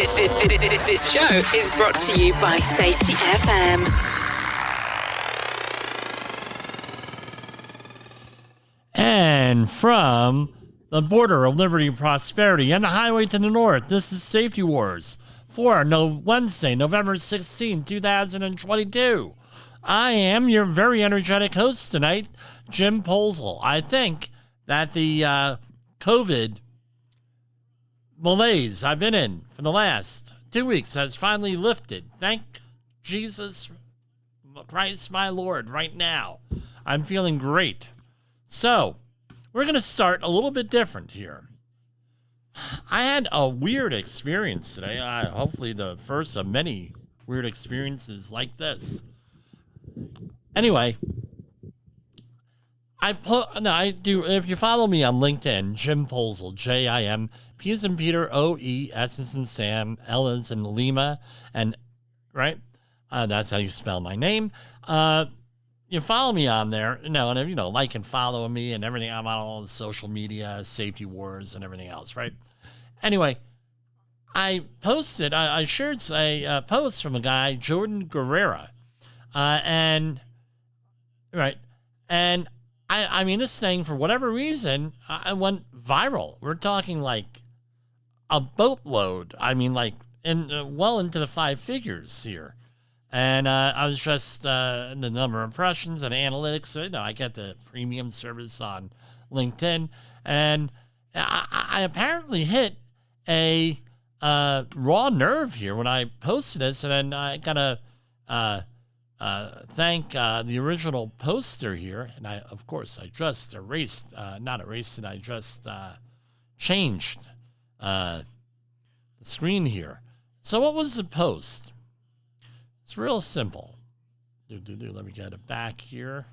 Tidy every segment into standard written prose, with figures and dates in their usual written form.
This show is brought to you by Safety FM. And from the border of liberty and prosperity and the highway to the north, this is Safety Wars for Wednesday, November 16, 2022. I am your very energetic host tonight, Jim Posel. I think that the COVID malaise I've been in for the last 2 weeks has finally lifted. Thank Jesus Christ, my Lord, right now. I'm feeling great. So, we're going to start a little bit different here. I had a weird experience today. Hopefully the first of many weird experiences like this. Anyway, if you follow me on LinkedIn, Jim Posel, Jim, P as in Peter, O-E, S as in Sam, L as in Lima, and, right? That's how you spell my name. You follow me on there, and like and follow me and everything. I'm on all the social media, Safety Wars, and everything else, right? Anyway, I shared a post from a guy, Jordan Guerrera, and I mean, this thing, for whatever reason, I went viral. We're talking like a boatload. I mean, like well into the five figures here. And I was just the number of impressions and analytics. I get the premium service on LinkedIn. And I apparently hit a raw nerve here when I posted this. And then I got to thank the original poster here. And I just I just changed the screen here. So what was the post? It's real simple. Let me get it back here.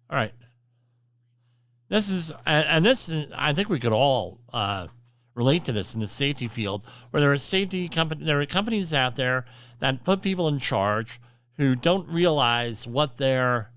All right. This is, I think we could all relate to this in the safety field, where there are companies out there that put people in charge who don't realize what they're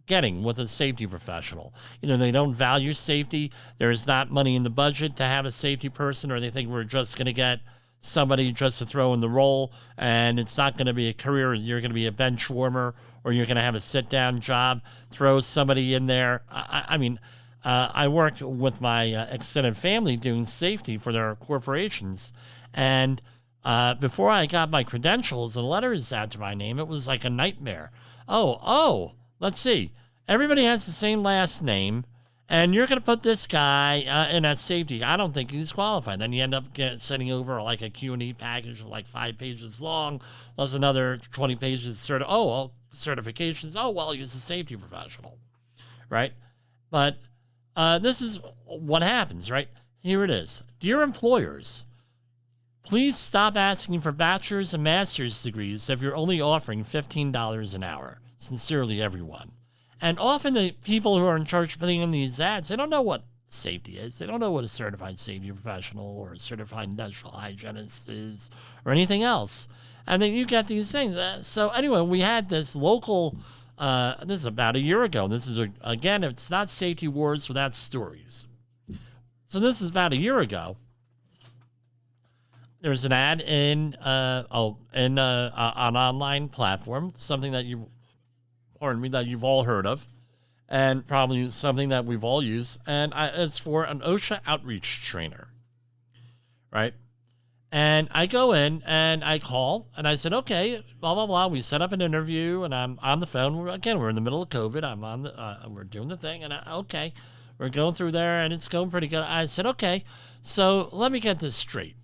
getting with a safety professional. They don't value safety. There's not money in the budget to have a safety person, or they think we're just going to get somebody just to throw in the role, and it's not going to be a career. You're going to be a bench warmer, or you're going to have a sit-down job. Throw somebody in there. I work with my extended family doing safety for their corporations, and before I got my credentials and letters out to my name, it was like a nightmare. Let's see. Everybody has the same last name, and you're going to put this guy in that safety. I don't think he's qualified. Then you end up sending over like a Q&E package of like 5 pages long, plus another 20 pages certifications. Oh, well, he's a safety professional, right? But this is what happens, right? Here it is. Dear employers, please stop asking for bachelor's and master's degrees if you're only offering $15 an hour. Sincerely, everyone. And often the people who are in charge of putting in these ads, they don't know what safety is. They don't know what a certified safety professional or a certified industrial hygienist is or anything else. And then you get these things. So anyway, we had this local, this is about a year ago. This is, again, it's not Safety Wars without stories. So this is about a year ago. There's an ad in an online platform, something that that you've all heard of, and probably something that we've all used, and it's for an OSHA outreach trainer, right? And I go in, and I call, and I said, okay, blah, blah, blah. We set up an interview, and I'm on the phone. We're in the middle of COVID. We're doing the thing, and we're going through there, and it's going pretty good. I said, okay, so let me get this straight.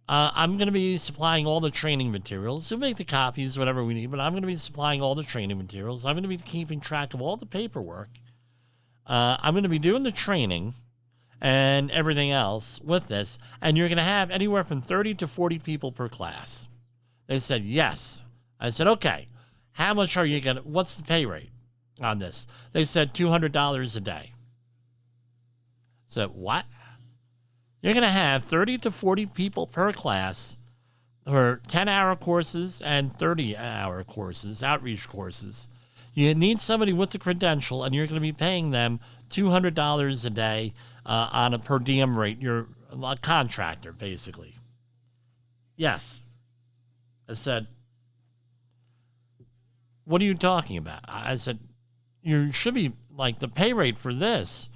I'm going to be supplying all the training materials. We'll make the copies, whatever we need, but I'm going to be supplying all the training materials. I'm going to be keeping track of all the paperwork. I'm going to be doing the training and everything else with this, and you're going to have anywhere from 30 to 40 people per class. They said, yes. I said, okay, how much are you going to, what's the pay rate on this? They said $200 a day. I said, what? You're going to have 30 to 40 people per class for 10-hour courses and 30-hour courses, outreach courses. You need somebody with the credential, and you're going to be paying them $200 a day on a per diem rate. You're a contractor, basically. Yes. I said, what are you talking about? I said, you should be, like, the pay rate for this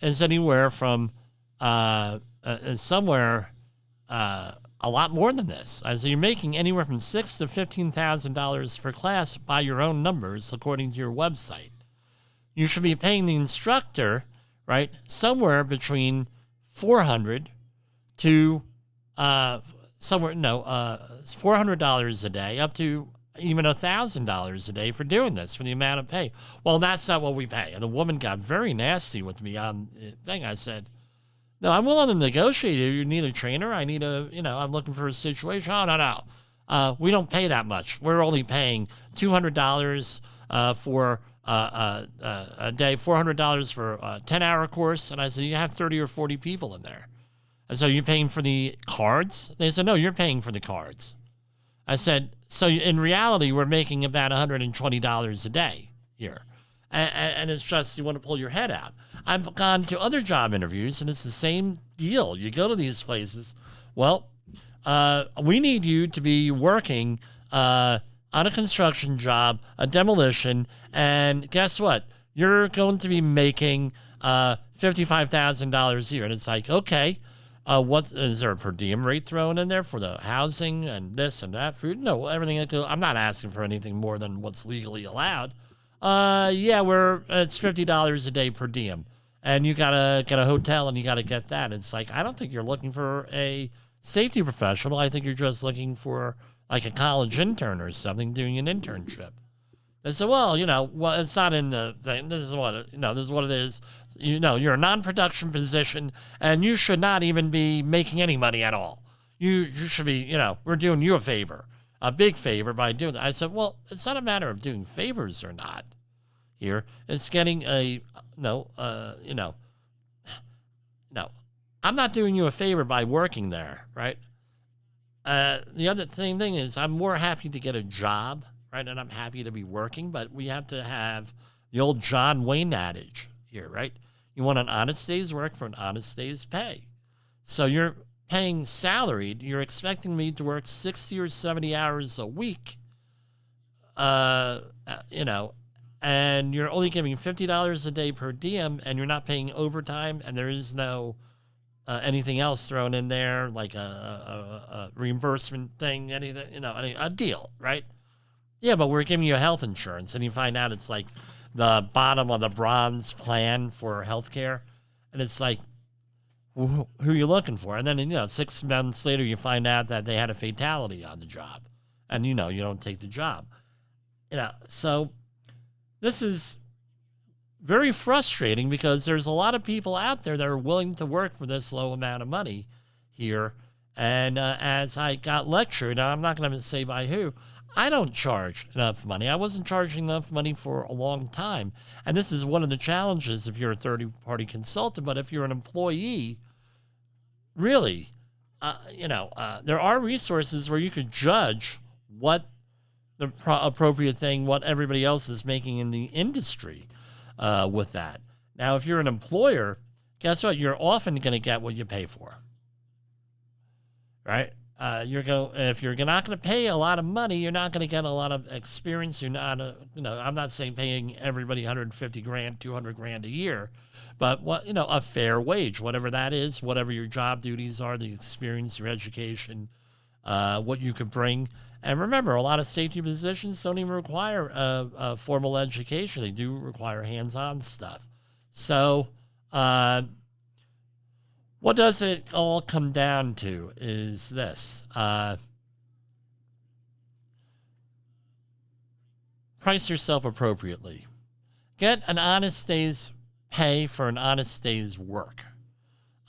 is anywhere from somewhere a lot more than this. I said, you're making anywhere from $6,000 to $15,000 per class by your own numbers, according to your website. You should be paying the instructor, right, somewhere between $400 to $400 a day up to even $1,000 a day for doing this, for the amount of pay. Well, that's not what we pay. And the woman got very nasty with me on the thing. I said, no, I'm willing to negotiate. You need a trainer. I'm looking for a situation. Oh, no. We don't pay that much. We're only paying $200 for a day, $400 for a 10-hour course. And I said, you have 30 or 40 people in there. And so you're paying for the cards? They said, no, you're paying for the cards. I said, so in reality, we're making about $120 a day here. And it's just, you want to pull your head out. I've gone to other job interviews, and it's the same deal. You go to these places. Well, we need you to be working on a construction job, a demolition, and guess what? You're going to be making $55,000 a year. And it's like, okay, what is there a per diem rate thrown in there for the housing and this and that food? No, everything. I'm not asking for anything more than what's legally allowed. It's $50 a day per diem, and you gotta get a hotel and you gotta get that. It's like, I don't think you're looking for a safety professional. I think you're just looking for like a college intern or something doing an internship. They said, well, it's not in the thing. This is what it is. You're a non-production position, and you should not even be making any money at all. You should be, we're doing you a favor. A big favor by doing that. I said, well, it's not a matter of doing favors or not here. It's getting no, I'm not doing you a favor by working there, right? The other thing is I'm more happy to get a job, right? And I'm happy to be working, but we have to have the old John Wayne adage here, right? You want an honest day's work for an honest day's pay. So you're paying salaried, you're expecting me to work 60 or 70 hours a week, and you're only giving $50 a day per diem, and you're not paying overtime, and there is no anything else thrown in there, like a reimbursement thing, anything, a deal, right? Yeah, but we're giving you health insurance, and you find out it's like the bottom of the bronze plan for healthcare, and it's like, who are you looking for? And then, 6 months later, you find out that they had a fatality on the job, and, you don't take the job. So this is very frustrating because there's a lot of people out there that are willing to work for this low amount of money here. And as I got lectured, I'm not going to say by who, I don't charge enough money. I wasn't charging enough money for a long time. And this is one of the challenges if you're a third-party consultant. But if you're an employee, really, there are resources where you could judge what the appropriate thing, what everybody else is making in the industry with that. Now, if you're an employer, guess what? You're often going to get what you pay for, right? If you're not going to pay a lot of money, you're not going to get a lot of experience. You're not, I'm not saying paying everybody $150 grand, $200 grand a year, but a fair wage, whatever that is, whatever your job duties are, the experience, your education, what you could bring. And remember, a lot of safety positions don't even require a formal education. They do require hands-on stuff. So, what does it all come down to is this. Price yourself appropriately. Get an honest day's pay for an honest day's work.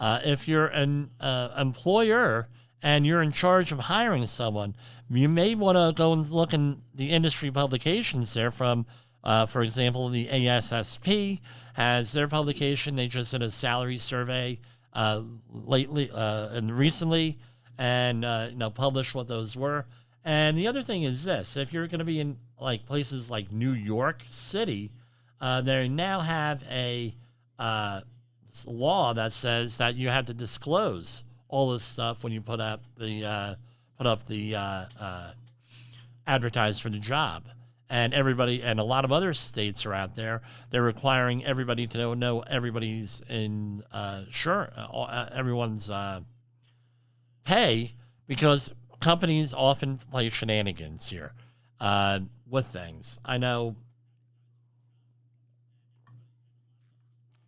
If you're an employer and you're in charge of hiring someone, you may want to go and look in the industry publications there from, for example, the ASSP has their publication. They just did a salary survey lately and recently, and published what those were. And the other thing is this: if you're going to be in like places like New York City, they now have a law that says that you have to disclose all this stuff when you put up the advertise for the job. And everybody, and a lot of other states are out there, they're requiring everybody to know everybody's everyone's pay, because companies often play shenanigans here with things. I know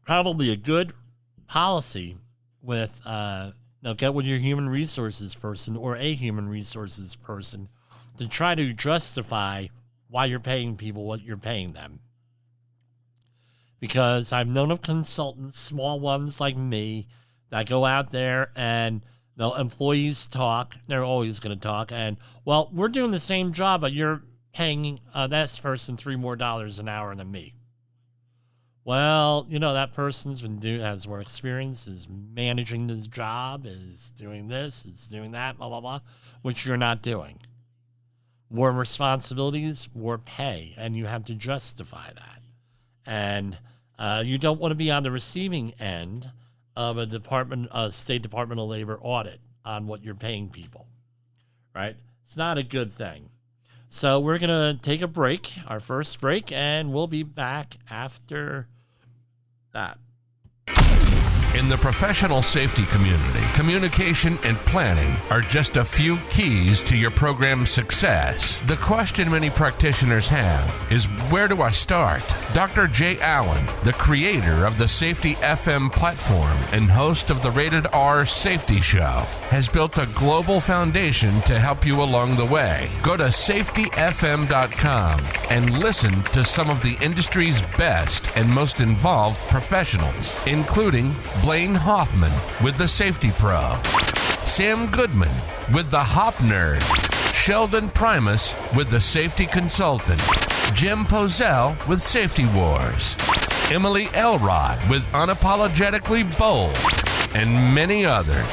probably a good policy with get with your human resources person or a human resources person to try to justify why you're paying people what you're paying them. Because I've known of consultants, small ones like me, that go out there and employees talk. They're always going to talk. And, well, we're doing the same job, but you're paying this person $3 more an hour than me. Well, that person's has more experience, is managing the job, is doing this, is doing that, blah, blah, blah, which you're not doing. More responsibilities, more pay, and you have to justify that. And you don't want to be on the receiving end of a State Department of Labor audit on what you're paying people, right? It's not a good thing. So we're going to take a break, our first break, and we'll be back after that. In the professional safety community, communication and planning are just a few keys to your program's success. The question many practitioners have is, where do I start? Dr. Jay Allen, the creator of the Safety FM platform and host of the Rated R Safety Show, has built a global foundation to help you along the way. Go to safetyfm.com and listen to some of the industry's best and most involved professionals, including Blaine Hoffman with the Safety Pro, Sam Goodman with the Hop Nerd, Sheldon Primus with the Safety Consultant, Jim Pozell with Safety Wars, Emily Elrod with Unapologetically Bold, and many others.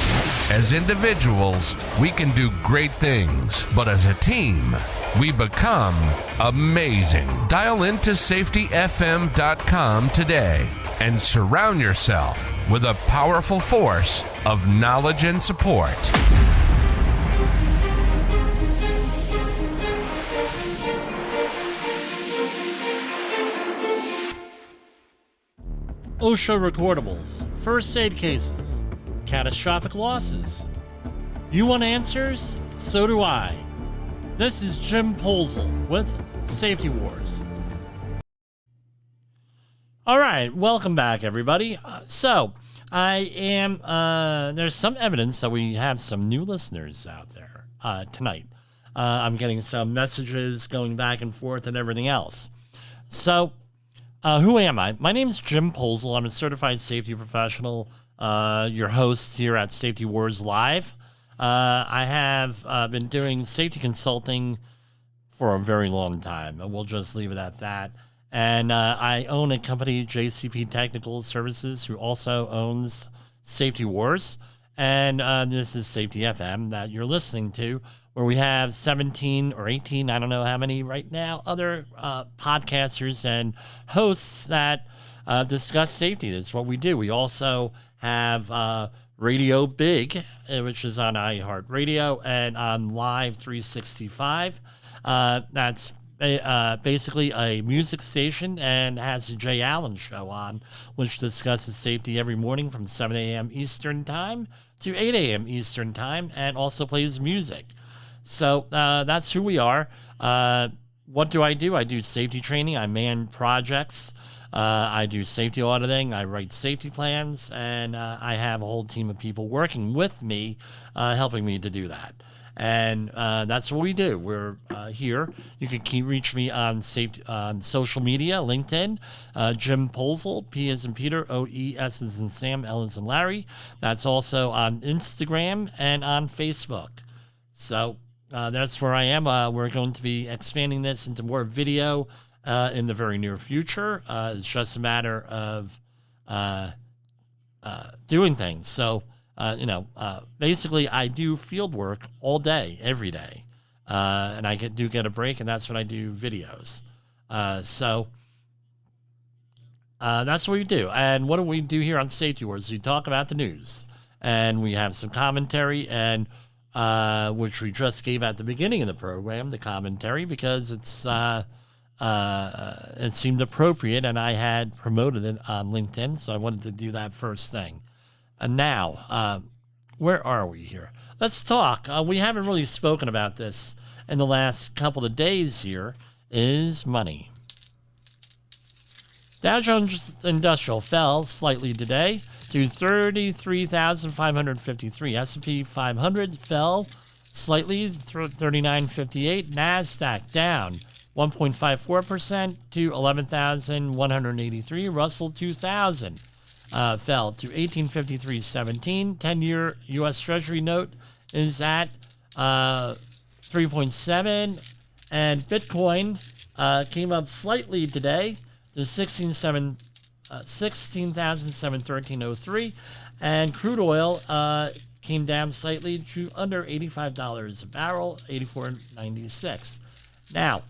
As individuals, we can do great things, but as a team, we become amazing. Dial into safetyfm.com today and surround yourself with a powerful force of knowledge and support. OSHA recordables, first aid cases, catastrophic losses. You want answers? So do I. This is Jim Polzel with Safety Wars. All right, welcome back, everybody. So I am, there's some evidence that we have some new listeners out there tonight. I'm getting some messages going back and forth and everything else. So who am I? My name is Jim Polzel. I'm a certified safety professional, your host here at Safety Wars Live. I have been doing safety consulting for a very long time. We'll just leave it at that. And I own a company, JCP Technical Services, who also owns Safety Wars. And this is Safety FM that you're listening to, where we have 17 or 18, I don't know how many right now, other podcasters and hosts that discuss safety. That's what we do. We also have Radio Big, which is on iHeartRadio and on Live 365. That's basically a music station and has a Jay Allen show on, which discusses safety every morning from 7 a.m. Eastern Time to 8 a.m. Eastern Time, and also plays music. So that's who we are. What do? I do safety training. I man projects. I do safety auditing. I write safety plans, and I have a whole team of people working with me, helping me to do that. And that's what we do. We're here. You can reach me on social media, LinkedIn, Jim Polzel, P as in Peter, O-E, S as in Sam, L as in Larry. That's also on Instagram and on Facebook. So that's where I am. We're going to be expanding this into more video in the very near future. It's just a matter of doing things. So, basically I do field work all day, every day. And I do get a break, and that's when I do videos. So That's what we do. And what do we do here on Safety Wars? We talk about the news, and we have some commentary, and which we just gave at the beginning of the program, the commentary, because it seemed appropriate, and I had promoted it on LinkedIn, so I wanted to do that first thing. And now, where are we here? Let's talk. We haven't really spoken about this in the last couple of days here, is money. Dow Jones Industrial fell slightly today to 33,553. S&P 500 fell slightly, 39.58. NASDAQ down 1.54% to 11,183. Russell 2000 fell to 1853.17. 10-year U.S. Treasury note is at 3.7. And Bitcoin came up slightly today to 16,713.03, and crude oil came down slightly to under $85 a barrel, 84.96. Now,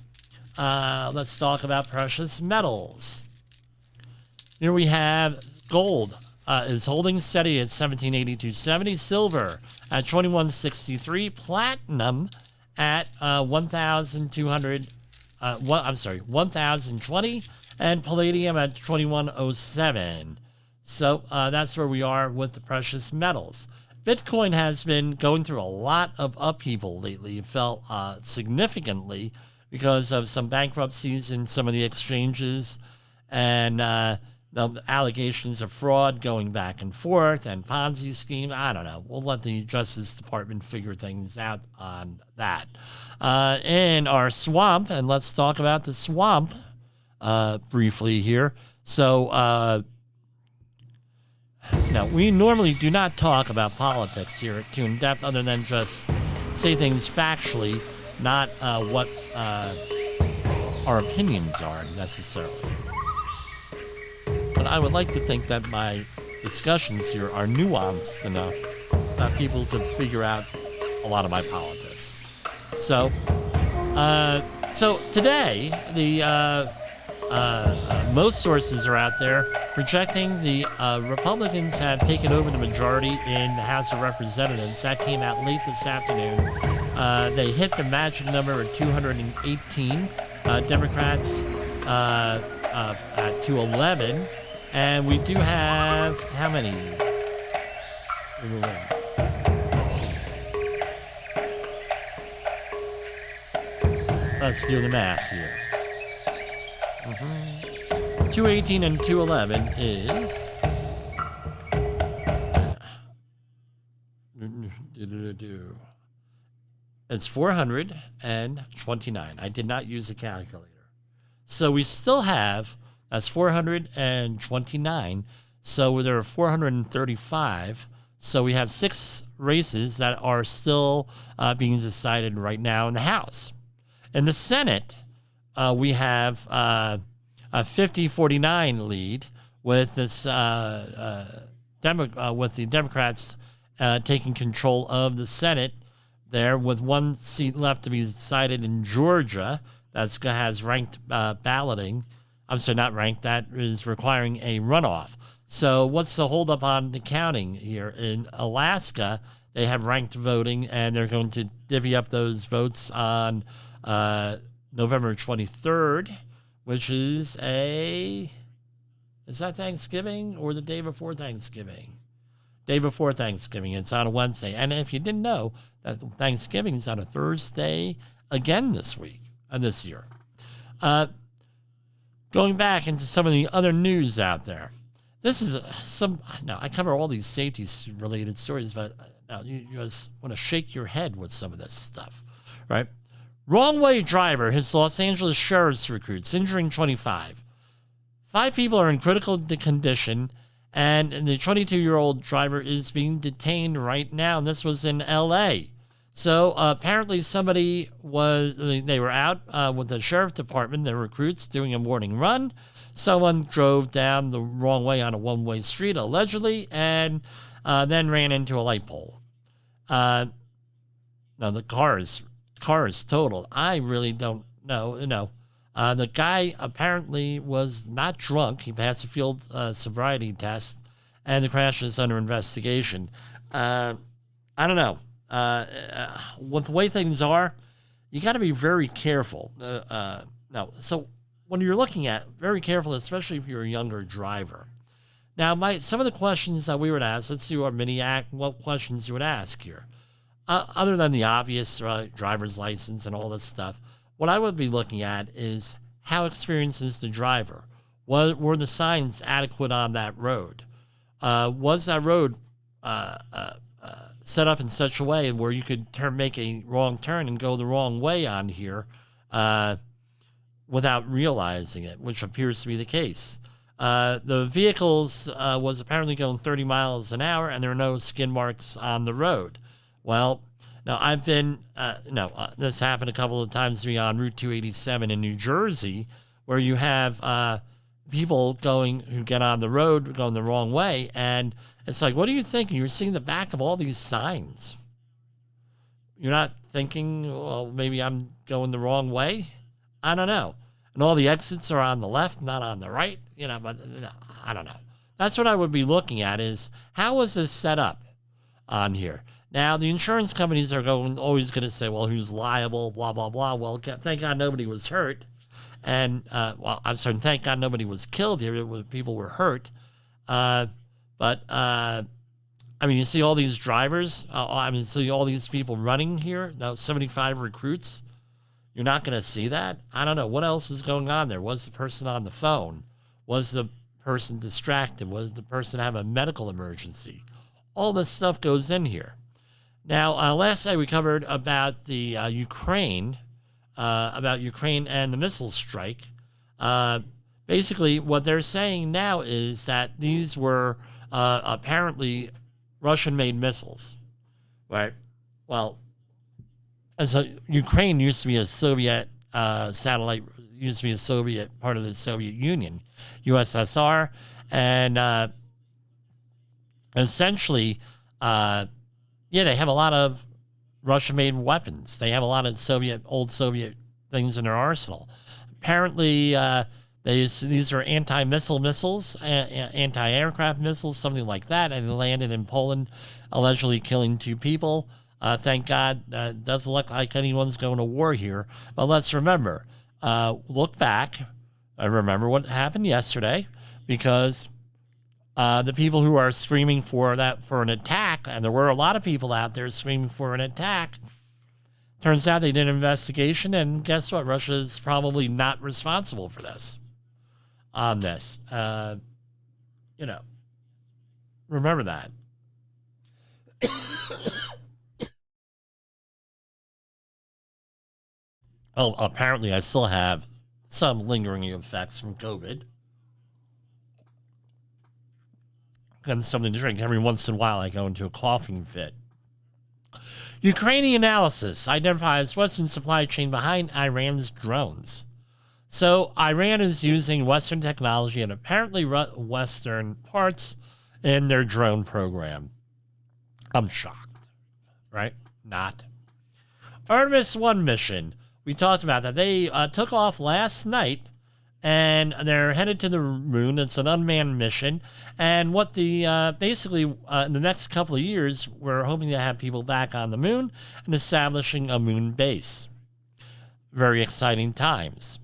let's talk about precious metals. Here we have gold is holding steady at 1782.70, silver at 2163, platinum at 1,020, and palladium at 2107. So that's where we are with the precious metals. Bitcoin has been going through a lot of upheaval lately. It fell significantly because of some bankruptcies in some of the exchanges, and the allegations of fraud going back and forth, and Ponzi scheme. I don't know. We'll let the Justice Department figure things out on that. In our swamp, and let's talk about the swamp briefly here. So, we normally do not talk about politics here at Tune Depth other than just say things factually, not what our opinions are necessarily. But I would like to think that my discussions here are nuanced enough that people could figure out a lot of my politics. So today, the most sources are out there projecting the Republicans have taken over the majority in the House of Representatives. That came out late this afternoon. They hit the magic number at 218. Democrats at 211. And we do have how many? Let's see. Let's do the math here. 218 and 211 is... It's 429. I did not use a calculator. So we still have... That's 429. So there are 435. So we have 6 races that are still being decided right now in the House. In the Senate, we have a 50-49 lead with this with the Democrats taking control of the Senate there, with 1 seat left to be decided in Georgia. That has ranked balloting. I'm sorry, not ranked. That is requiring a runoff. So what's the holdup on the counting here? In Alaska, they have ranked voting, and they're going to divvy up those votes on November 23rd, which is is that Thanksgiving or the day before Thanksgiving? Day before Thanksgiving. It's on a Wednesday. And if you didn't know, that Thanksgiving is on a Thursday again this year. Going back into some of the other news out there. This is I cover all these safety-related stories, but now you just want to shake your head with some of this stuff, right? Wrong way driver hits Los Angeles sheriff's recruits, injuring 25. 5 people are in critical condition, and the 22-year-old driver is being detained right now, and this was in L.A. So apparently they were out with the sheriff department, the recruits, doing a morning run. Someone drove down the wrong way on a one-way street, allegedly, and then ran into a light pole. Now the car is totaled. I really don't know. The guy apparently was not drunk. He passed a field sobriety test, and the crash is under investigation. I don't know. With the way things are, you got to be very careful. So when you're looking at, very careful, especially if you're a younger driver. Now, some of the questions that we would ask, let's see what questions you would ask here. Other than the obvious driver's license and all this stuff, what I would be looking at is how experienced is the driver? Were the signs adequate on that road? Was that road set up in such a way where you could make a wrong turn and go the wrong way on here without realizing it, which appears to be the case? The vehicles was apparently going 30 miles an hour, and there are no skin marks on the road. Well, now I've been, this happened a couple of times to me on Route 287 in New Jersey, where you have people who get on the road going the wrong way, and it's like, what are you thinking? You're seeing the back of all these signs. You're not thinking, well, maybe I'm going the wrong way? I don't know. And all the exits are on the left, not on the right, but I don't know. That's what I would be looking at is, how was this set up on here? Now, the insurance companies are always going to say, well, who's liable, blah, blah, blah. Well, thank God nobody was hurt. And, thank God nobody was killed here. People were hurt. You see all these drivers. See all these people running here. Now, 75 recruits. You're not going to see that? I don't know. What else is going on there? Was the person on the phone? Was the person distracted? Was the person have a medical emergency? All this stuff goes in here. Now, last night we covered about the Ukraine and the missile strike. Basically, what they're saying now is that these were apparently Russian-made missiles, right? Well, Ukraine used to be a Soviet satellite, used to be a Soviet part of the Soviet Union, USSR, and essentially, they have a lot of Russian-made weapons. They have a lot of old Soviet things in their arsenal. Apparently, these are anti-missile missiles, anti-aircraft missiles, something like that, and they landed in Poland, allegedly killing 2 people. Thank God, doesn't look like anyone's going to war here. But let's remember, look back. I remember what happened yesterday, because the people who are screaming for an attack, and there were a lot of people out there screaming for an attack, turns out they did an investigation, and guess what? Russia's probably not responsible for this. On this, remember that. Oh, apparently I still have some lingering effects from COVID. And something to drink. Every once in a while I go into a coughing fit. Ukrainian analysis identifies Western supply chain behind Iran's drones. So Iran is using Western technology and apparently Western parts in their drone program. I'm shocked, right? Not. Artemis 1 mission. We talked about that. They took off last night, and they're headed to the moon. It's an unmanned mission. And what basically, in the next couple of years, we're hoping to have people back on the moon and establishing a moon base. Very exciting times.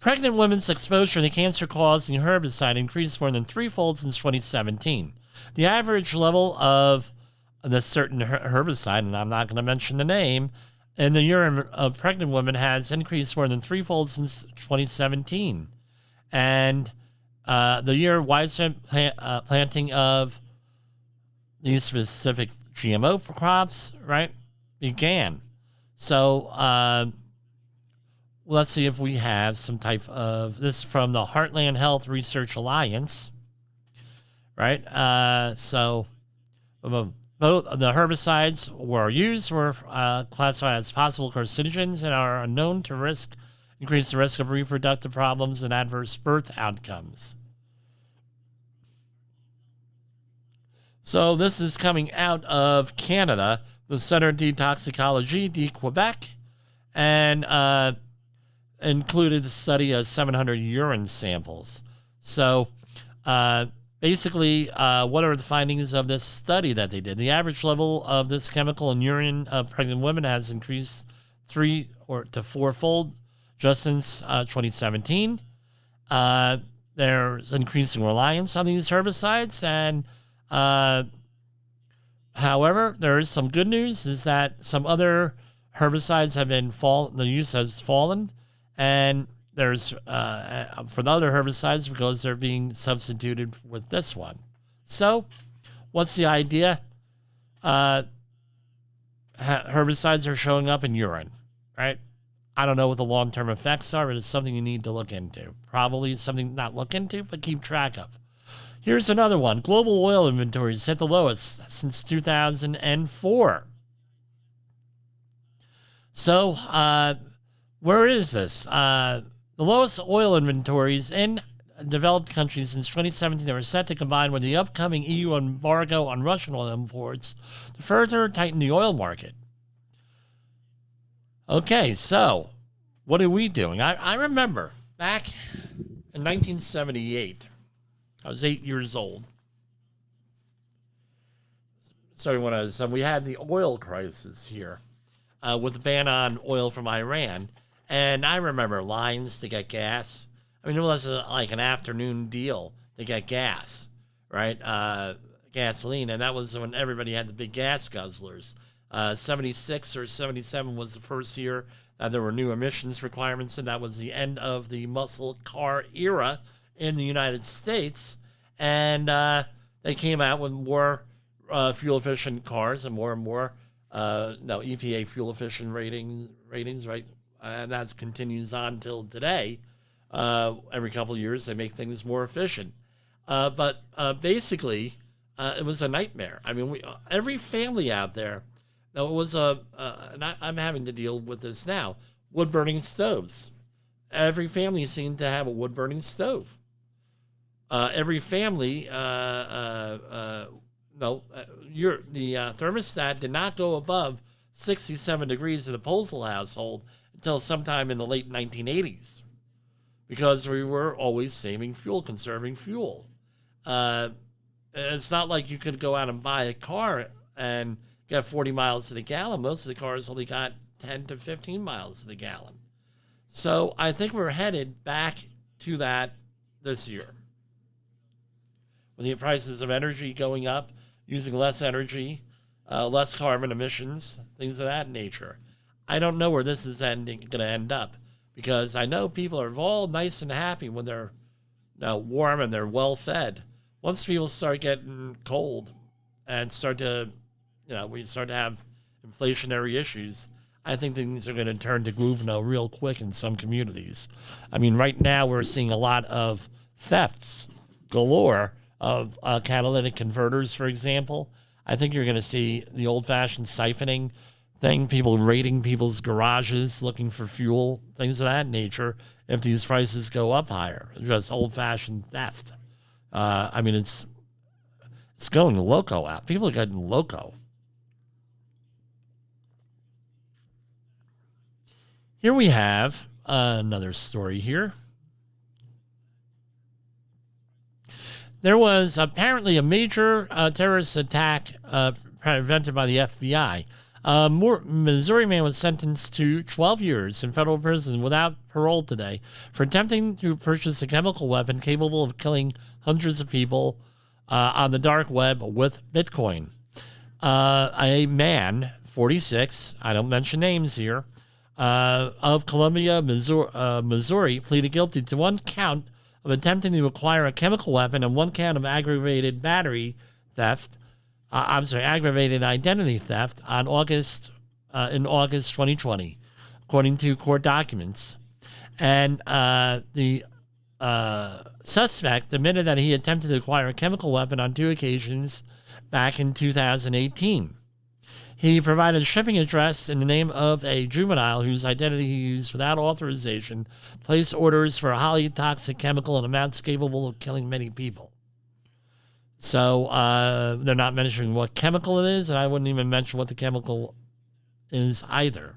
Pregnant women's exposure to cancer-causing herbicide increased more than 3-fold since 2017. The average level of this certain herbicide, and I'm not going to mention the name, in the urine of pregnant women has increased more than 3-fold since 2017. And the year widespread planting of these specific GMO crops, right, began. So let's see if we have some type of, this from the Heartland Health Research Alliance, right? Both the herbicides were classified as possible carcinogens and are known to increase the risk of reproductive problems and adverse birth outcomes. So this is coming out of Canada, the Centre de Toxicologie de Quebec, and included the study of 700 urine samples. So basically, what are the findings of this study that they did? The average level of this chemical in urine of pregnant women has increased 3 to 4-fold just since 2017. There's increasing reliance on these herbicides, and however, there is some good news, is that some other herbicides have been the use has fallen, and there's for the other herbicides because they're being substituted with this one. So, what's the idea? Herbicides are showing up in urine, right? I don't know what the long-term effects are, but it's something you need to look into. Probably something not look into, but keep track of. Here's another one. Global oil inventories hit the lowest since 2004. So, where is this? The lowest oil inventories in developed countries since 2017 are set to combine with the upcoming EU embargo on Russian oil imports to further tighten the oil market. Okay, so what are we doing? I remember back in 1978, I was 8 years old. Sorry, when we had the oil crisis here with the ban on oil from Iran, and I remember lines to get gas. I mean, it was like an afternoon deal to get gas, right? Gasoline, and that was when everybody had the big gas guzzlers. 76 or 77 was the first year that there were new emissions requirements, and that was the end of the muscle car era in the United States. And they came out with more fuel-efficient cars and more EPA fuel-efficient ratings, right? And that continues on till today. Every couple of years, they make things more efficient. But basically, it was a nightmare. I mean, every family out there, now, it was and I'm having to deal with this now, wood-burning stoves. Every family seemed to have a wood-burning stove. Every family, the thermostat did not go above 67 degrees in the postal household until sometime in the late 1980s, because we were always saving fuel, conserving fuel. It's not like you could go out and buy a car and get 40 miles to the gallon. Most of the cars only got 10 to 15 miles to the gallon. So I think we're headed back to that this year. With the prices of energy going up, using less energy, less carbon emissions, things of that nature. I don't know where this is going to end up, because I know people are all nice and happy when they're warm and they're well fed. Once people start getting cold and we start to have inflationary issues, I think things are going to turn to Guvno real quick in some communities. I mean, right now we're seeing a lot of thefts galore of catalytic converters, for example. I think you're going to see the old-fashioned siphoning thing, people raiding people's garages looking for fuel, things of that nature, if these prices go up higher. Just old-fashioned theft. I mean, it's going loco out. People are getting loco. Here we have another story here. There was apparently a major terrorist attack prevented by the FBI. Missouri man was sentenced to 12 years in federal prison without parole today for attempting to purchase a chemical weapon capable of killing hundreds of people on the dark web with Bitcoin. A man, 46, I don't mention names here, of Columbia, Missouri, pleaded guilty to one count of attempting to acquire a chemical weapon and one count of aggravated aggravated identity theft in August 2020, according to court documents. And the suspect admitted that he attempted to acquire a chemical weapon on 2 occasions back in 2018. He provided a shipping address in the name of a juvenile whose identity he used without authorization, placed orders for a highly toxic chemical in amounts capable of killing many people. So they're not mentioning what chemical it is, and I wouldn't even mention what the chemical is either.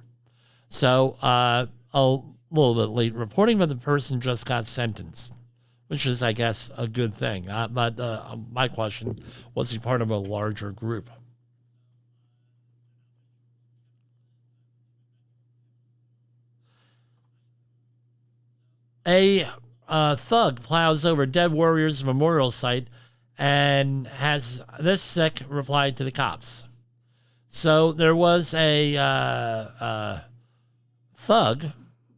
So a little bit late reporting, but the person just got sentenced, which is, I guess, a good thing. But my question, was he part of a larger group? A thug plows over dead warriors memorial site and has this sick reply to the cops. So there was a thug,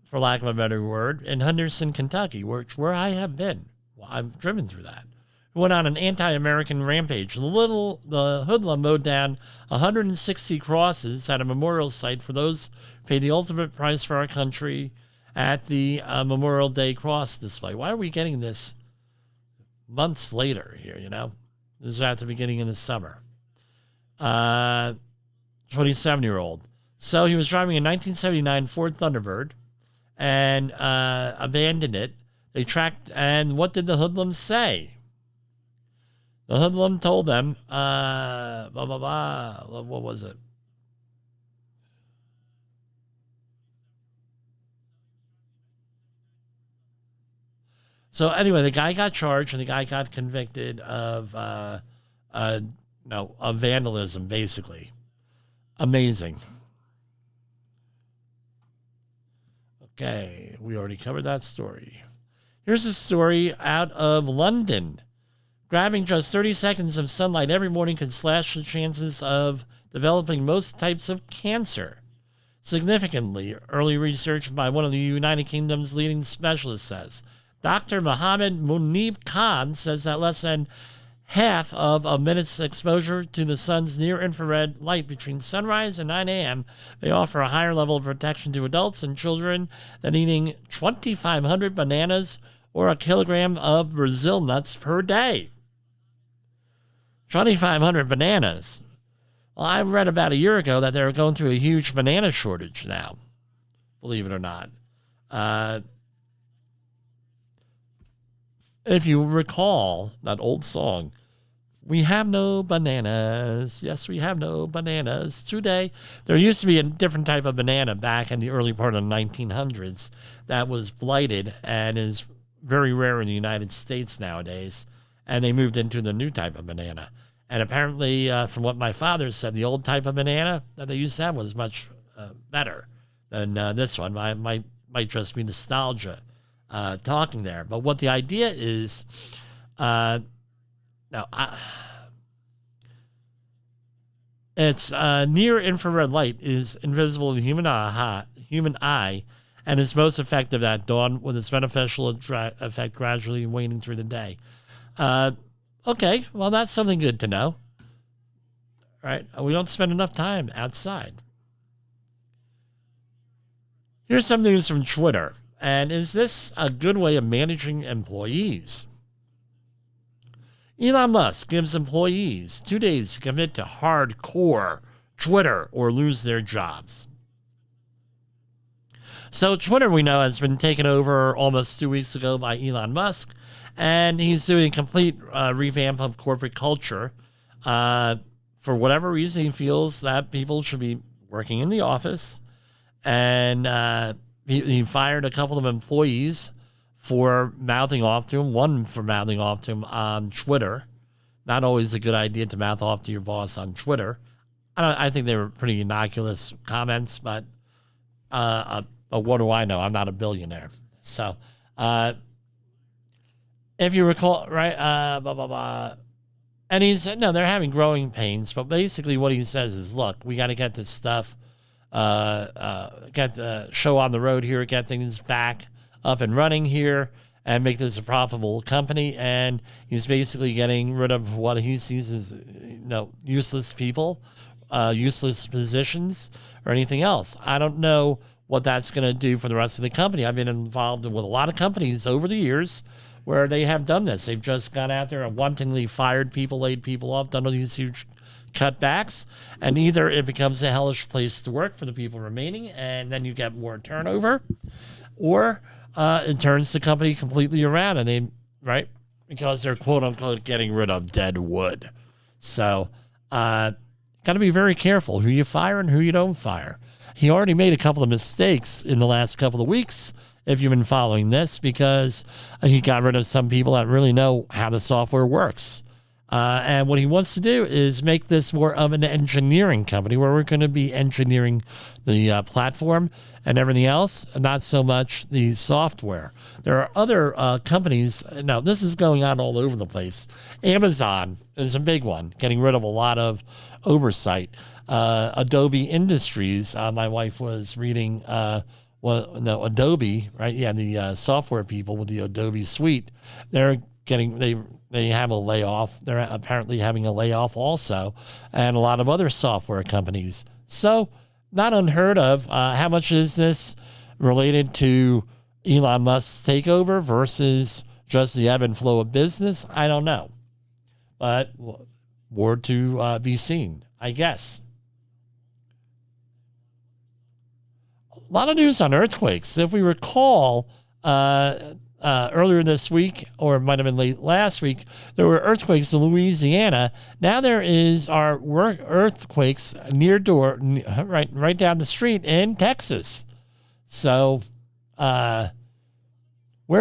for lack of a better word, in Henderson, Kentucky, where I have been. Well, I've driven through that. Who went on an anti-American rampage. The hoodlum mowed down 160 crosses at a memorial site for those who paid the ultimate price for our country at the Memorial Day cross display. Why are we getting this months later here, This is at the beginning of the summer. 27-year-old. So he was driving a 1979 Ford Thunderbird and abandoned it. They tracked, and what did the hoodlum say? The hoodlum told them, what was it? So anyway, the guy got charged and the guy got convicted of vandalism, basically. Amazing. Okay, we already covered that story. Here's a story out of London. Grabbing just 30 seconds of sunlight every morning can slash the chances of developing most types of cancer significantly. Early research by one of the United Kingdom's leading specialists says. Dr. Mohammed Munib Khan says that less than half of a minute's exposure to the sun's near-infrared light between sunrise and 9 a.m. may offer a higher level of protection to adults and children than eating 2,500 bananas or a kilogram of Brazil nuts per day. 2,500 bananas. Well, I read about a year ago that they were going through a huge banana shortage now, believe it or not. If you recall that old song, we have no bananas. Yes, we have no bananas today. There used to be a different type of banana back in the early part of the 1900s that was blighted and is very rare in the United States nowadays. And they moved into the new type of banana. And apparently, from what my father said, the old type of banana that they used to have was much better than this one. Might just be nostalgia talking there. But what the idea is, it's near infrared light is invisible to the human eye and is most effective at dawn, with its beneficial effect gradually waning through the day. Okay, well, that's something good to know. Right? We don't spend enough time outside. Here's some news from Twitter. And is this a good way of managing employees? Elon Musk gives employees 2 days to commit to hardcore Twitter or lose their jobs. So Twitter, we know, has been taken over almost 2 weeks ago by Elon Musk, and he's doing a complete revamp of corporate culture. For whatever reason, he feels that people should be working in the office, and he fired a couple of employees for mouthing off to him, one for mouthing off to him on Twitter. Not always a good idea to mouth off to your boss on Twitter. I think they were pretty innocuous comments, but what do I know? I'm not a billionaire. So, if you recall, right, and they're having growing pains, but basically what he says is, look, we got to get this stuff, get the show on the road here, get things back up and running here, and make this a profitable company. And he's basically getting rid of what he sees as useless people, useless positions, or anything else. I don't know what that's going to do for the rest of the company. I've been involved with a lot of companies over the years where they have done this. They've just gone out there and wantonly fired people, laid people off, done all these huge cutbacks, and either it becomes a hellish place to work for the people remaining, and then you get more turnover, or it turns the company completely around, and because they're quote unquote getting rid of dead wood. So got to be very careful who you fire and who you don't fire. He already made a couple of mistakes in the last couple of weeks, if you've been following this, because he got rid of some people that really know how the software works. And what he wants to do is make this more of an engineering company where we're going to be engineering the platform and everything else, not so much the software. There are other companies. Now, this is going on all over the place. Amazon is a big one, getting rid of a lot of oversight. Adobe Industries, my wife was reading, Adobe, right? Yeah, the software people with the Adobe suite, they have a layoff. They're apparently having a layoff also, and a lot of other software companies. So, not unheard of. How much is this related to Elon Musk's takeover versus just the ebb and flow of business? I don't know. But more to be seen, I guess. A lot of news on earthquakes. If we recall, earlier this week, or it might have been late last week, there were earthquakes in Louisiana. Now there are earthquakes right down the street in Texas. So, where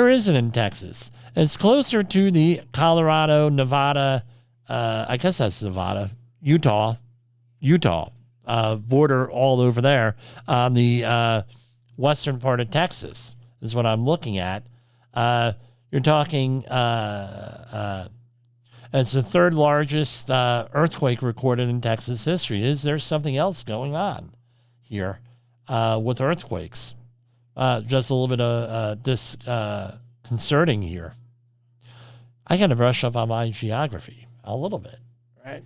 is it in Texas? It's closer to the Colorado, Nevada, I guess that's Nevada, Utah, border all over there on the western part of Texas is what I'm looking at. You're talking, it's the third largest earthquake recorded in Texas history. Is there something else going on here with earthquakes? Just a little bit of disconcerting here. I got to brush up on my geography a little bit, right?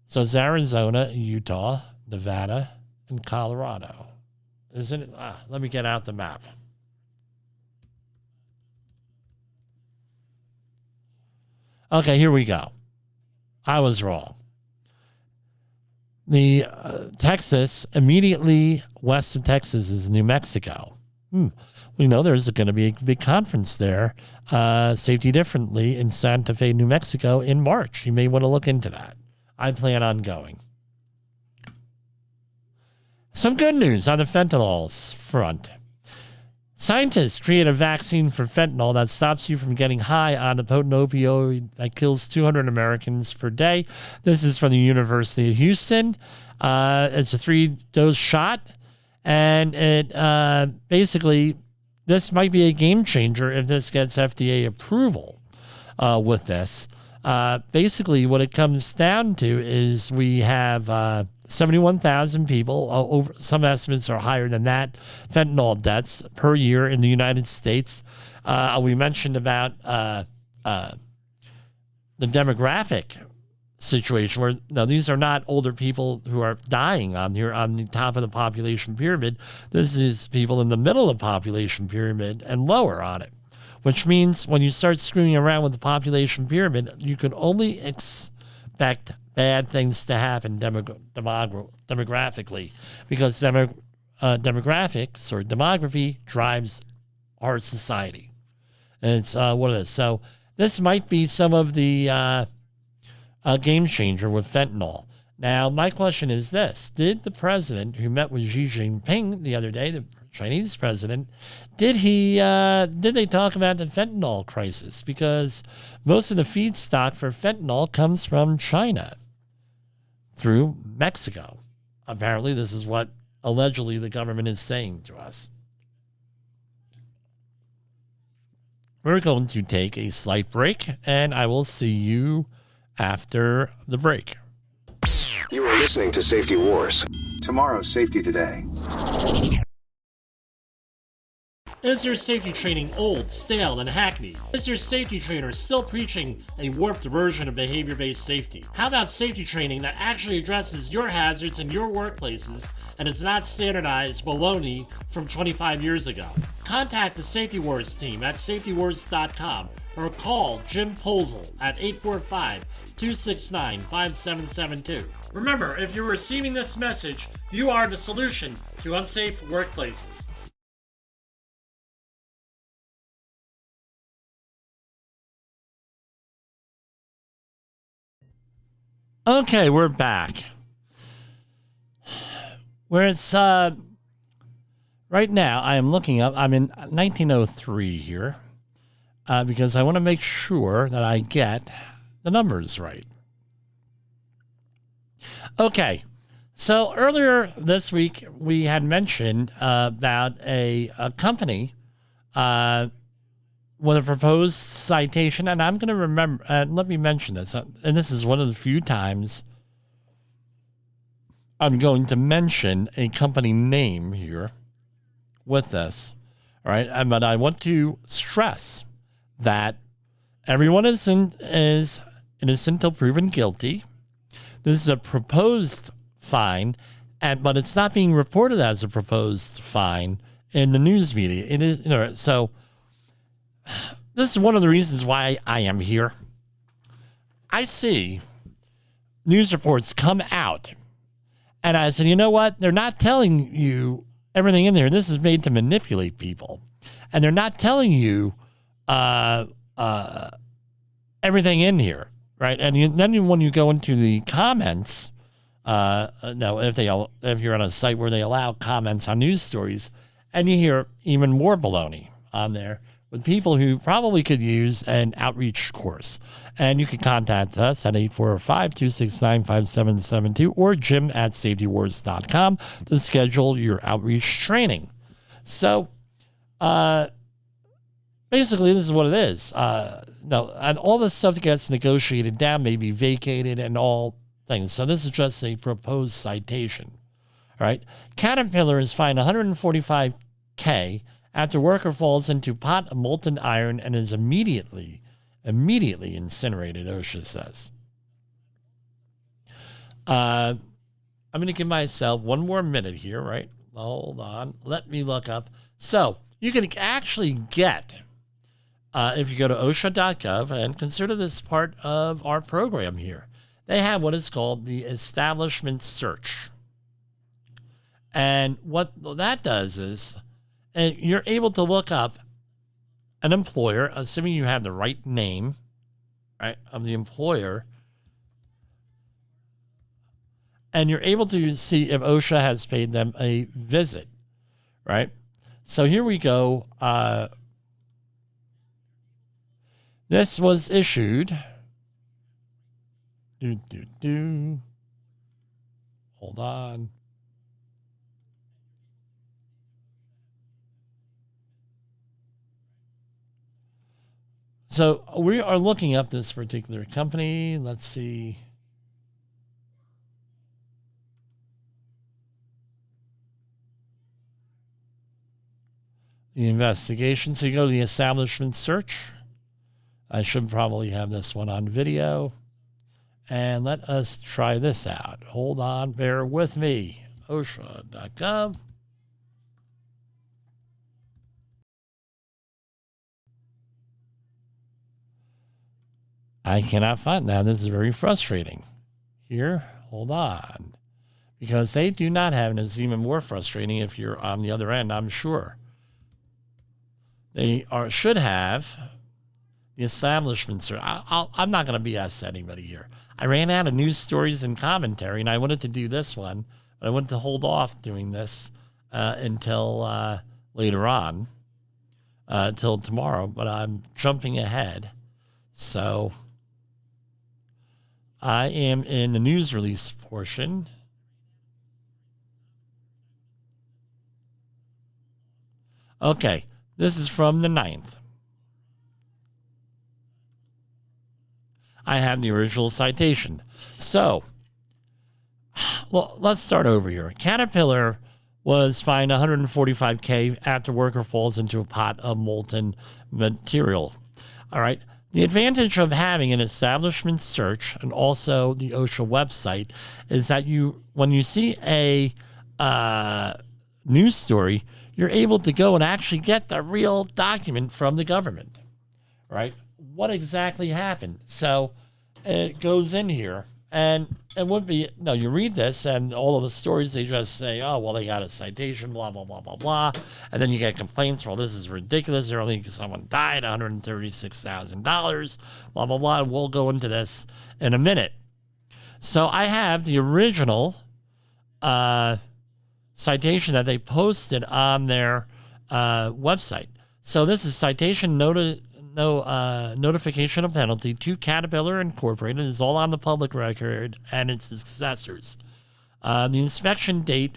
So it's Arizona, Utah, Nevada, and Colorado. Isn't it? Let me get out the map. Okay, here we go. I was wrong. The Texas, immediately west of Texas, is New Mexico. We know there's going to be a big conference there, Safety Differently, in Santa Fe, New Mexico in March. You may want to look into that. I plan on going. Some good news on the fentanyl front. Scientists create a vaccine for fentanyl that stops you from getting high on the potent opioid that kills 200 Americans per day. This is from the University of Houston. It's a 3-dose shot, and it basically, this might be a game changer if this gets FDA approval with this. Basically, what it comes down to is we have 71,000 people, over some estimates are higher than that, fentanyl deaths per year in the United States. We mentioned about the demographic situation where, now these are not older people who are dying on the top of the population pyramid. This is people in the middle of the population pyramid and lower on it, which means when you start screwing around with the population pyramid, you can only expect bad things to happen demographically, because demography drives our society. And it's what it is. So this might be some of the game changer with fentanyl. Now, my question is this. Did the president who met with Xi Jinping the other day, the Chinese president, did they talk about the fentanyl crisis? Because most of the feedstock for fentanyl comes from China through Mexico. Apparently, this is what allegedly the government is saying to us. We're going to take a slight break, and I will see you after the break. You are listening to Safety Wars. Tomorrow's Safety Today. Is your safety training old, stale, and hackneyed? Is your safety trainer still preaching a warped version of behavior-based safety? How about safety training that actually addresses your hazards in your workplaces and is not standardized baloney from 25 years ago? Contact the Safety Wars team at safetywars.com or call Jim Posel at 845-269-5772. Remember, if you're receiving this message, you are the solution to unsafe workplaces. Okay, we're back. Where it's right now, I am looking up. I'm in 1903 here because I want to make sure that I get the numbers right. Okay, so earlier this week we had mentioned about a company with a proposed citation, and I'm going to remember. Let me mention this, and this is one of the few times I'm going to mention a company name here with this. All right. But I want to stress that everyone is innocent until proven guilty. This is a proposed fine, but it's not being reported as a proposed fine in the news media. It is, so this is one of the reasons why I am here. I see news reports come out, and I said, you know what? They're not telling you everything in there. This is made to manipulate people. And they're not telling you everything in here, right? And then when you go into the comments, if you're on a site where they allow comments on news stories, and you hear even more baloney on there with people who probably could use an outreach course. And you can contact us at 845-269-5772 or jim@safetywars.com to schedule your outreach training. So basically, this is what it is. And all this stuff gets negotiated down, may be vacated and all things. So this is just a proposed citation. All right. Caterpillar is fined $145K after worker falls into pot of molten iron and is immediately incinerated, OSHA says. I'm going to give myself one more minute here, right? Hold on. Let me look up. So you can actually get, if you go to OSHA.gov and consider this part of our program here, they have what is called the establishment search. And what that does is, and you're able to look up an employer, assuming you have the right name, right, of the employer, and you're able to see if OSHA has paid them a visit, right? So here we go. This was issued. Hold on. So we are looking up this particular company. Let's see. The investigation. So you go to the establishment search. I should probably have this one on video. And let us try this out. Hold on. Bear with me. OSHA.gov. I cannot find that. This is very frustrating. Here, hold on. Because they do not have, and it's even more frustrating if you're on the other end, I'm sure. They should have the establishment search. I'm not going to BS anybody here. I ran out of news stories and commentary, and I wanted to do this one, but I wanted to hold off doing this until later on, until tomorrow, but I'm jumping ahead. So I am in the news release portion. Okay, this is from the 9th. I have the original citation. So, well, let's start over here. Caterpillar was fined $145K after worker falls into a pot of molten material. All right. The advantage of having an establishment search and also the OSHA website is that when you see a news story, you're able to go and actually get the real document from the government, right? What exactly happened? So it goes in here, and it would be, you read this and all of the stories, they just say, oh, well, they got a citation, blah, blah, blah, blah, blah. And then you get complaints, well, this is ridiculous. Someone died, $136,000, blah, blah, blah. And we'll go into this in a minute. So I have the original citation that they posted on their website. So this is citation notification of penalty to Caterpillar Incorporated. It's all on the public record and its successors. The inspection date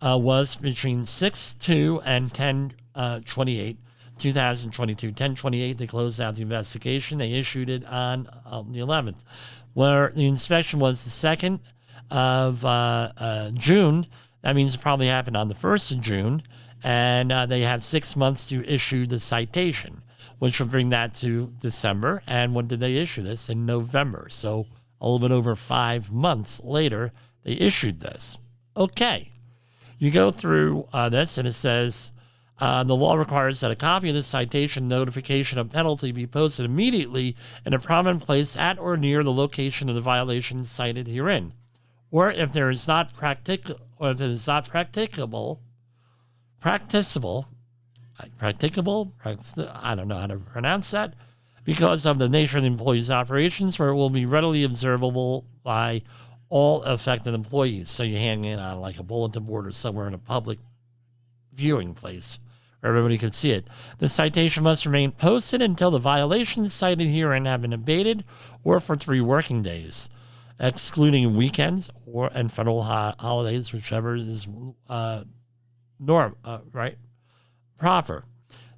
was between 6/2 and 10/28, 2022. 10/28, they closed out the investigation. They issued it on the 11th, where the inspection was the 2nd of June. That means it probably happened on the 1st of June, and they have 6 months to issue the citation, which will bring that to December. And when did they issue this? In November. So a little bit over 5 months later, they issued this. Okay. You go through this, and it says, the law requires that a copy of this citation notification of penalty be posted immediately in a prominent place at or near the location of the violation cited herein. Or if it is not practicable, I don't know how to pronounce that, because of the nature of the employee's operations, where it will be readily observable by all affected employees. So you hang it on like a bulletin board or somewhere in a public viewing place where everybody can see it. The citation must remain posted until the violations cited herein have been abated, or for 3 working days, excluding weekends and federal holidays, whichever is proper.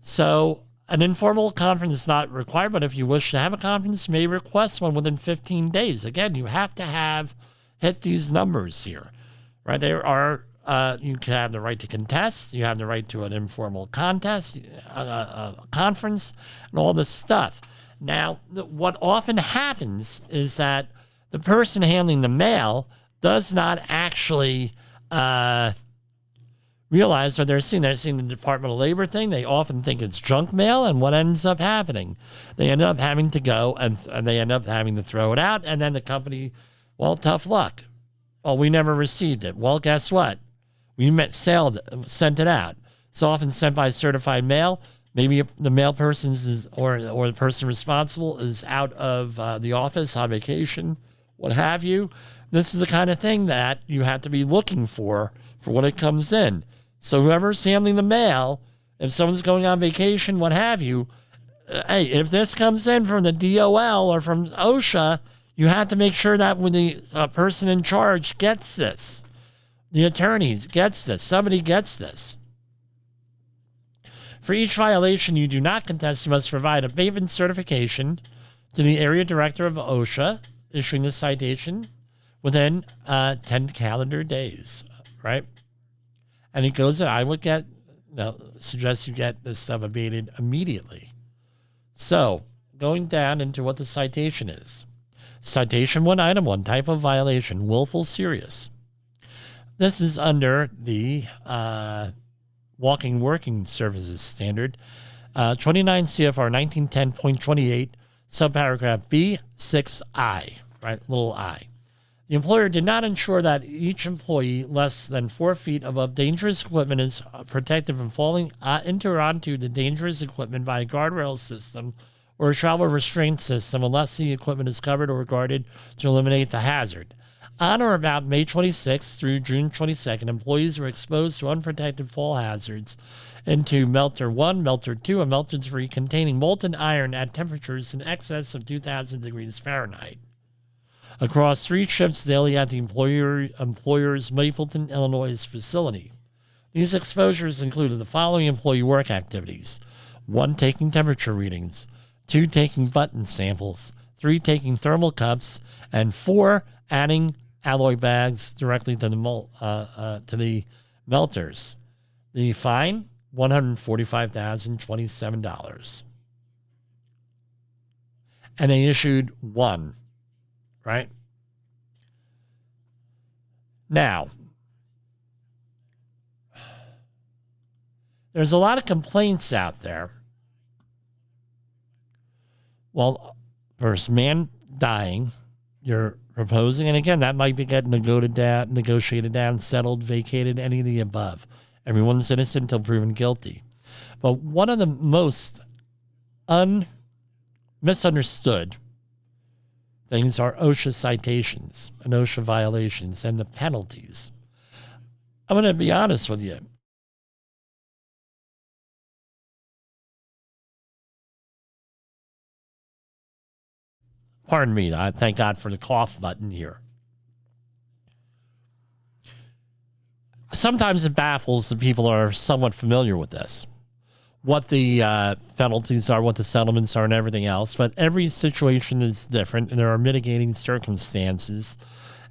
So an informal conference is not required, but if you wish to have a conference, you may request one within 15 days. Again, you have to hit these numbers here, right? There are, you can have the right to contest, you have the right to an informal contest, a conference, and all this stuff. Now, what often happens is that the person handling the mail does not actually realize what they're seeing. They're seeing the Department of Labor thing. They often think it's junk mail, and what ends up happening? They end up having to go, and they end up having to throw it out, and then the company, well, tough luck. Well, we never received it. Well, guess what? We sent it out. It's often sent by certified mail. Maybe if the mail person or the person responsible is out of the office on vacation, what have you. This is the kind of thing that you have to be looking for when it comes in. So whoever's handling the mail, if someone's going on vacation, what have you, hey, if this comes in from the DOL or from OSHA, you have to make sure that when the person in charge gets this, the attorney gets this, somebody gets this. For each violation you do not contest, you must provide a abatement certification to the area director of OSHA, issuing the citation within 10 calendar days, right? And it goes, I would suggest you get this stuff abated immediately. So, going down into what the citation is. Citation 1, item 1, type of violation, willful, serious. This is under the Walking Working Services Standard, 29 CFR 1910.28, subparagraph B, 6I, right, little I. The employer did not ensure that each employee less than 4 feet above dangerous equipment is protected from falling into or onto the dangerous equipment by a guardrail system or a travel restraint system unless the equipment is covered or guarded to eliminate the hazard. On or about May 26th through June 22nd, employees were exposed to unprotected fall hazards into Melter 1, Melter 2, and Melter 3 containing molten iron at temperatures in excess of 2,000 degrees Fahrenheit. Across 3 shifts daily at the employer's Mapleton, Illinois facility. These exposures included the following employee work activities: 1, taking temperature readings; 2, taking button samples; 3, taking thermal cups; and 4, adding alloy bags directly to the melters. The fine, $145,027. And they issued 1, right? Now, there's a lot of complaints out there. Well, first, man dying, you're proposing, and again, that might be getting negotiated down, settled, vacated, any of the above. Everyone's innocent until proven guilty. But one of the most misunderstood things are OSHA citations and OSHA violations and the penalties. I'm going to be honest with you. Pardon me. I thank God for the cough button here. Sometimes it baffles the people who are somewhat familiar with this, what the penalties are, what the settlements are, and everything else. But every situation is different, and there are mitigating circumstances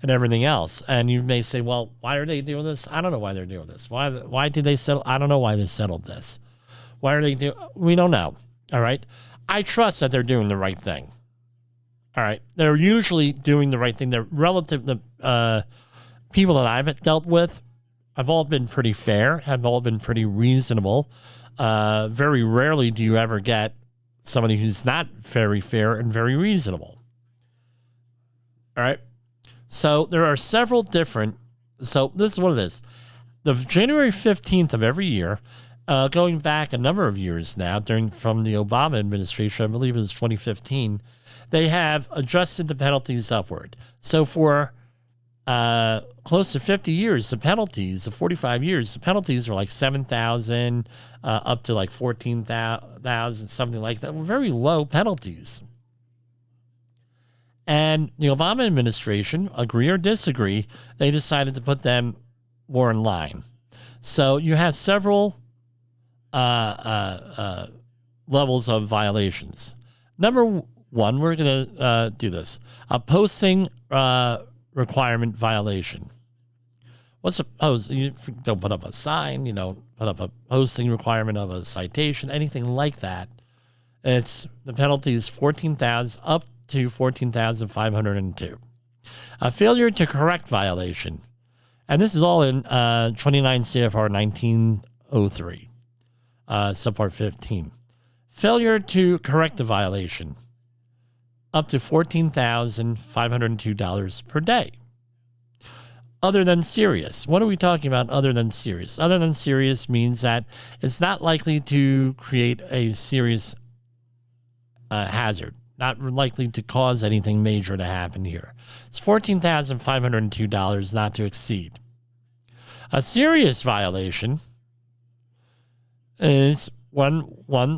and everything else. And you may say, well, why are they doing this? I don't know why they're doing this. Why did they settle? I don't know why they settled this. Why are they doing? We don't know. All right. I trust that they're doing the right thing. All right. They're usually doing the right thing. They're relative to people that I've dealt with. Have all been pretty fair, have all been pretty reasonable. Very rarely do you ever get somebody who's not very fair and very reasonable. All right. So there are several different. So this is what it is. The January 15th of every year, going back a number of years now, from the Obama administration, I believe it was 2015, they have adjusted the penalties upward. So for close to 50 years, the penalties, 45 years, the penalties are like $7,000 up to like $14,000, something like that. Very low penalties. And the Obama administration, agree or disagree, they decided to put them more in line. So you have several levels of violations. Number one, we're going to do this. A posting requirement violation. What's suppose you don't put up a sign, you don't put up a posting requirement of a citation, anything like that. It's the penalty is $14,000 up to $14,502. A failure to correct violation, and this is all in 29 CFR 1903, subpart 15. Failure to correct the violation, up to $14,502 per day. Other than serious. What are we talking about other than serious? Other than serious means that it's not likely to create a serious hazard, not likely to cause anything major to happen here. It's $14,502 not to exceed. A serious violation is one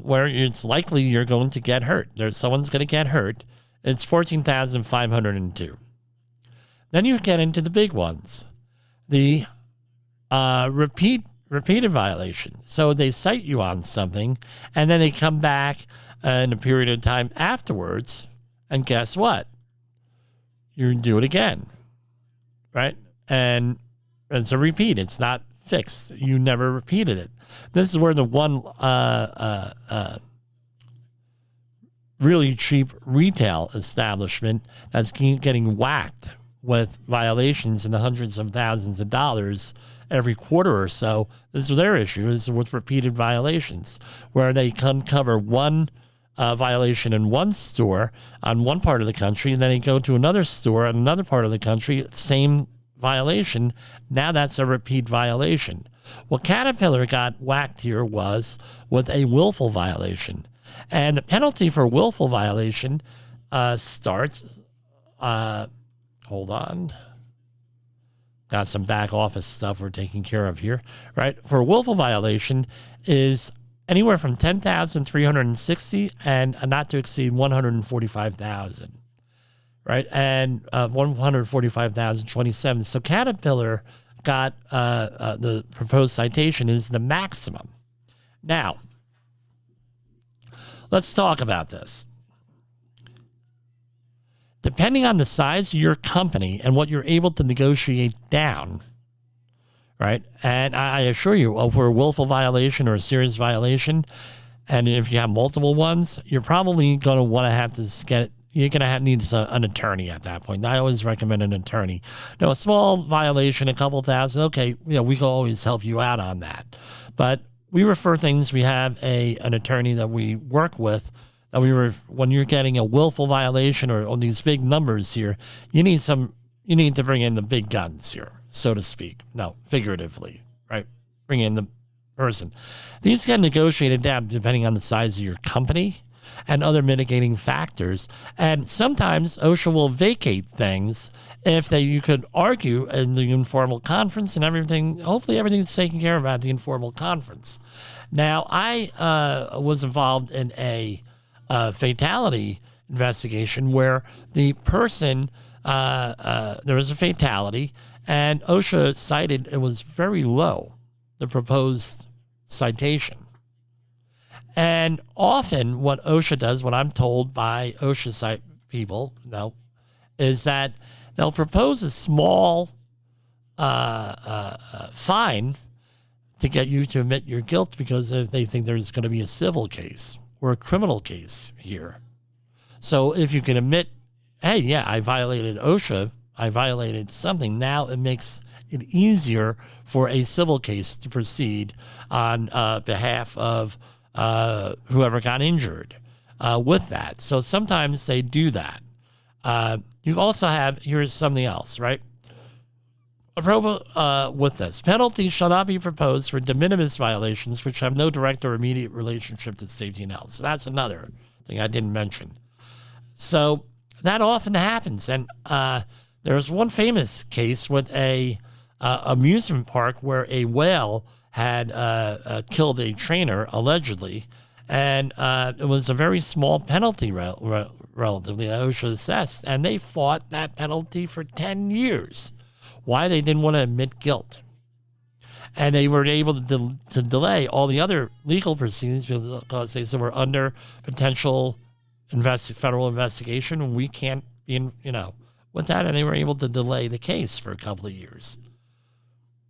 where it's likely you're going to get hurt. Someone's going to get hurt. It's $14,502. Then you get into the big ones. The repeated violation. So they cite you on something, and then they come back in a period of time afterwards, and guess what? You do it again, right? And it's a repeat. It's not fixed. You never repeated it. This is where the one really cheap retail establishment that's getting whacked with violations in the hundreds of thousands of dollars every quarter or so. This is their issue, is with repeated violations, where they can cover one violation in one store on one part of the country, and then they go to another store in another part of the country, same violation. Now that's a repeat violation. What Caterpillar got whacked here was with a willful violation. And the penalty for willful violation starts... hold on. Got some back office stuff we're taking care of here, right? For a willful violation is anywhere from $10,360 and not to exceed $145,000, right? And $145,027. So Caterpillar got the proposed citation is the maximum. Now, let's talk about this. Depending on the size of your company and what you're able to negotiate down, right? And I assure you, for a willful violation or a serious violation, and if you have multiple ones, you're probably going to want to have to get, you're going to need an attorney at that point. I always recommend an attorney. Now, a small violation, a couple thousand, okay, we can always help you out on that. But we refer things, we have an attorney that we work with. When you're getting a willful violation or on these big numbers here, you need to bring in the big guns here, so to speak. No, figuratively, right? Bring in the person. These get negotiated down depending on the size of your company. and other mitigating factors. And sometimes OSHA will vacate things if you could argue in the informal conference and everything. Hopefully everything's taken care of at the informal conference. Now, I was involved in a fatality investigation where the person, there was a fatality, and OSHA cited it was very low, the proposed citation. And often what OSHA does, what I'm told by OSHA site people, is that they'll propose a small fine to get you to admit your guilt because they think there's going to be a civil case or a criminal case here. So if you can admit, hey, yeah, I violated OSHA, I violated something, now it makes it easier for a civil case to proceed on behalf of whoever got injured with that. So sometimes they do that. You also have, here's something else, right? With this, penalties shall not be proposed for de minimis violations which have no direct or immediate relationship to safety and health. So that's another thing I didn't mention. So that often happens. And there's one famous case with a amusement park where a whale had killed a trainer, allegedly, and it was a very small penalty relatively that OSHA assessed, and they fought that penalty for 10 years. Why? They didn't want to admit guilt. And they were able to delay all the other legal proceedings because they said we're under potential federal investigation, and we can't be with that, and they were able to delay the case for a couple of years.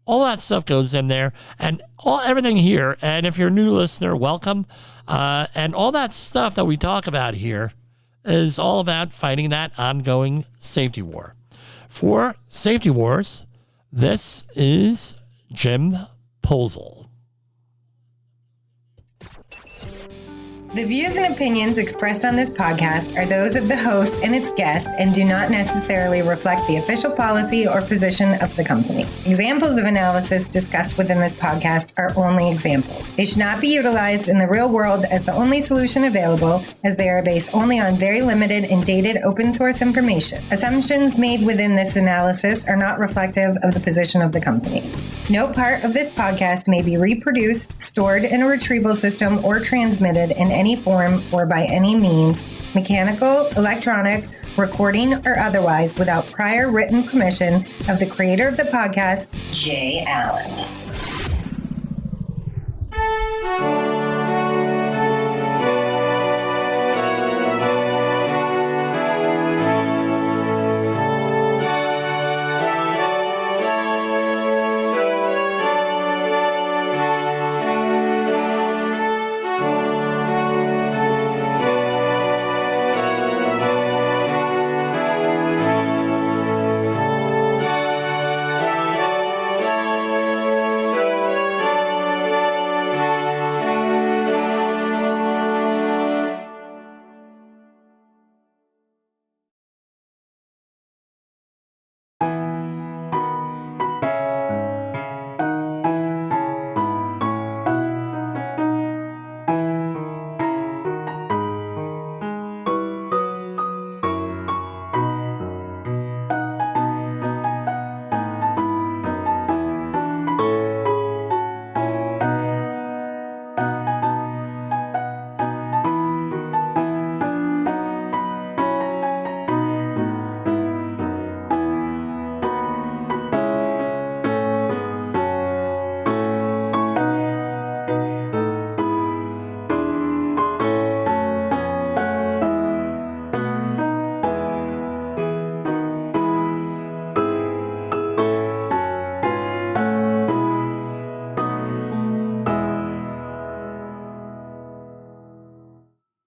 All that stuff goes in there, and everything here, and if you're a new listener, welcome. And all that stuff that we talk about here is all about fighting that ongoing safety war. For Safety Wars, this is Jim Posel. The views and opinions expressed on this podcast are those of the host and its guest and do not necessarily reflect the official policy or position of the company. Examples of analysis discussed within this podcast are only examples. They should not be utilized in the real world as the only solution available, as they are based only on very limited and dated open source information. Assumptions made within this analysis are not reflective of the position of the company. No part of this podcast may be reproduced, stored in a retrieval system, or transmitted in any form or by any means, mechanical, electronic, recording, or otherwise, without prior written permission of the creator of the podcast, Jay Allen.